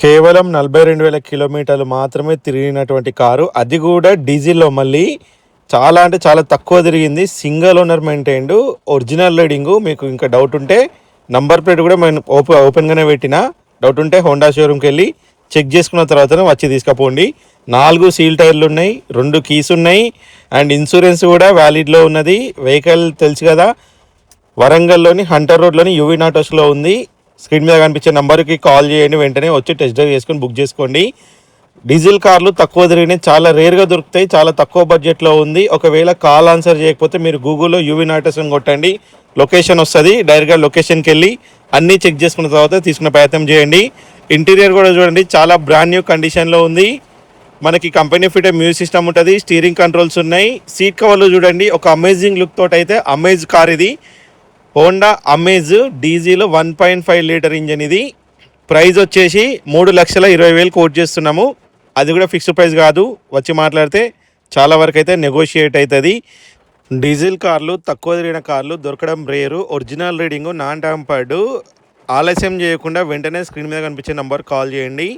కేవలం 42,000 కిలోమీటర్లు మాత్రమే తిరిగినటువంటి కారు. అది కూడా డీజిల్‌లో మళ్ళీ చాలా అంటే చాలా తక్కువ తిరిగింది. Single owner maintained original reading. మీకు ఇంకా డౌట్ ఉంటే నంబర్ ప్లేట్ కూడా నేను ఓపెన్‌గానే పెట్టిన. డౌట్ ఉంటే హోండా షోరూమ్‌కెళ్ళి చెక్ చేసుకున్న తర్వాతనే వచ్చి తీసుకపోండి. 4 సీల్ టైర్లు ఉన్నాయి, 2 కీస్ ఉన్నాయి అండ్ ఇన్సూరెన్స్ కూడా వ్యాలిడ్‌లో ఉన్నది. వెహికల్ తెలుసు కదా, వరంగల్‌లోని హంటర్ రోడ్‌లోని యూవీ నాటోస్‌లో ఉంది. స్క్రీన్ మీద కనిపించే నెంబర్కి కాల్ చేయండి, వెంటనే వచ్చి టెస్ట్ డ్రైవ్ చేసుకొని బుక్ చేసుకోండి. డీజిల్ కార్లు తక్కువ తిరిగినాయి, చాలా రేర్గా దొరుకుతాయి, చాలా తక్కువ బడ్జెట్లో ఉంది. ఒకవేళ కాల్ ఆన్సర్ చేయకపోతే మీరు గూగుల్లో యూవీ నాటోస్ అని కొట్టండి, లొకేషన్ వస్తుంది. డైరెక్ట్గా లొకేషన్కి వెళ్ళి అన్నీ చెక్ చేసుకున్న తర్వాత తీసుకునే ప్రయత్నం చేయండి. ఇంటీరియర్ కూడా చూడండి, చాలా బ్రాండ్ న్యూ కండిషన్లో ఉంది. మనకి కంపెనీ ఫిట్ మ్యూజిక్ సిస్టమ్ ఉంటుంది, స్టీరింగ్ కంట్రోల్స్ ఉన్నాయి. సీట్ కవర్లు చూడండి, ఒక అమేజింగ్ లుక్ తోటి అయితే అమేజ్ కార్ ఇది. Honda amaze diesel 1.5 litre engine ఇది. ప్రైస్ వచ్చేసి 3,20,000 కోట్ చేస్తున్నాము. అది కూడా ఫిక్స్డ్ ప్రైస్ కాదు, వచ్చి మాట్లాడితే చాలా వరకు అయితే నెగోషియేట్ అవుతుంది. డీజిల్ కార్లు తక్కువ తిరిగిన కార్లు దొరకడం rare. Original reading, non tampered. ఆలస్యం చేయకుండా వెంటనే స్క్రీన్ మీద కనిపించే నెంబర్ కాల్ చేయండి.